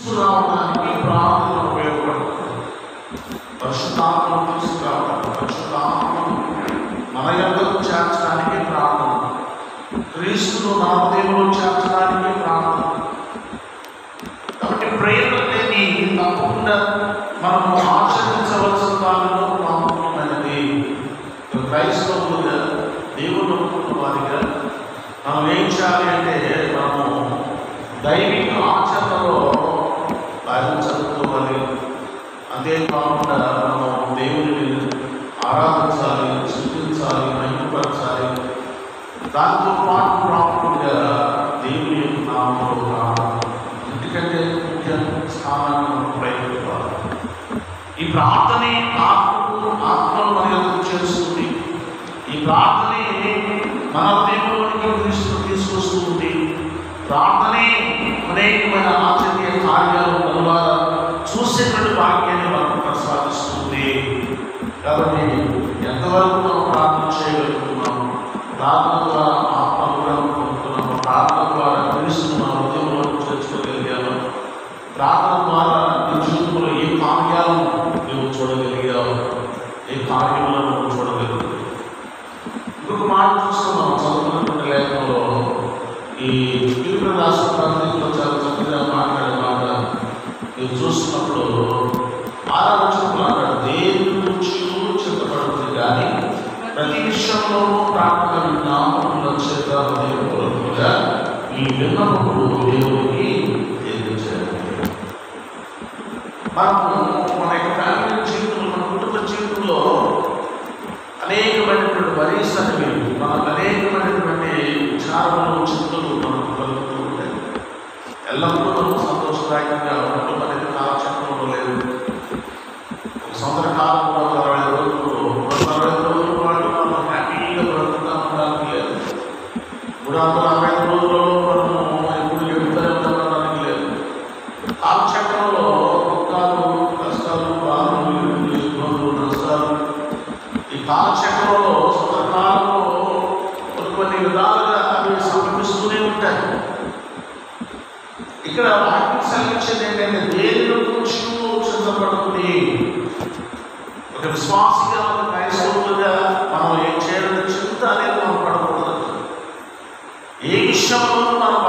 తీసుకురావడానికి ప్రార్థన ఉపయోగపడుతుంది. పరిశుద్ధాత్మను తీసుకురావడానికి, పరిశుద్ధాత్మను మన యొక్కకు చేర్చడానికి ప్రార్థన, క్రీస్తును మన హృదయంలో చేర్చడానికి ప్రార్థన. కాబట్టి ప్రేయర్ అనేది తప్పకుండా మనము ఆచరించవలసిన దానిలో ప్రాముఖ్యమైనది. క్రైస్తవులుగా దేవుని ఒప్పుకున్న వారిగా మనం ఏం చేయాలి అంటే, మనము దైవిక ఆచరణలో బైబిల్ చదువుకోవాలి. అంతేకాకుండా మనము దేవుని ఆరాధించాలి, స్తుతించాలి, మహిమపరచాలి. దాంతో పాటు ప్రాముఖ్యంగా దేవుని యొక్క నామంలో ప్రార్థన, ఎందుకంటే ముఖ్య స్థానాన్ని మనం ప్రయత్నించాలి. ఈ ప్రార్థనే ఆత్మను మన యొక్కకు చేస్తుంది. ఈ ప్రార్థనే మన హృదయంలోనికి తీసుకొస్తూ ఉంది. ప్రార్థనే అనేకమైన ఆశ్చర్య కార్యాలు మన ద్వారా చూసేటువంటి భాగ్యాన్ని మనకు ప్రసాదిస్తుంది. కాబట్టి ఎంతవరకు మనం ప్రార్థన చేయగలుగుతున్నాం, ప్రార్థన ద్వారా ఆత్మను పొందుతున్నాము, ప్రార్థన ద్వారా క్రీస్తును మన హృదయంలో చేర్చుకోగలిగాము, ప్రార్థన ద్వారా నీ జీవితంలో ఏ కార్యాలను నువ్వు చూడగలిగావు, ఏ కార్యములను నువ్వు చూడగలిగావు. ఇంకొక మాట చూస్తున్నాం చదువుకున్నటువంటి లేఖనంలో. ఈ ఫిలిప్పీయులకు రాసిన పత్రికలో చాలా చక్కగా మాట్లాడే మాట నువ్వు చూస్తున్నప్పుడు 6వ వచనంలో అన్నాడు, దేవుని గురించి చింతపడుతుంది కానీ ప్రతి విషయంలోనూ ప్రార్థన విజ్ఞాపనల చేత హృదయపూర్వకంగా ఈ విన్నపములు దేవునికి తెలియజేయాలి. మనము మన యొక్క ఫ్యామిలీ జీవితంలో, మన కుటుంబ జీవితంలో అనేకమైనటువంటి వరీస్ అనేవి, మనకు అనేకమైనటువంటి విచారములు, చింతలు మనకు కలుగుతూ ఉంటాయి. ఎల్లప్పుడూ మనకు సంతోషదాయకంగా ఉండటం అనేది కాలచక్రంలో లేదు. ఒక సంవత్సర కాలం కూడా 60 రోజులు 60 రోజుల పాటు మనం హ్యాపీగా బ్రతుకుతా ఉండడానికి లేదు. 365 రోజులలో మనము ఎప్పుడు ఎదుగుతూనే ఉండడానికి లేదు. కాలచక్రంలో దుఃఖాలు, కష్టాలు, బాధలు, ఇబ్బందులు, నష్టాలు, ఈ కాలచక్రంలో సంవత్సరకాలంలో కొన్ని విధాలుగా అవి సమర్పిస్తూనే ఉంటాయి. ఇక్కడ వాక్యం సెలవించేది ఏంటంటే, దేవుని గురించి చింతపడుతుంది. ఒక విశ్వాసిగా, ఒక క్రైస్తవులుగా మనం ఏం చేయాలంటే చింత అనేది మనం పడకూడదు. ఏ విషయంలో మనం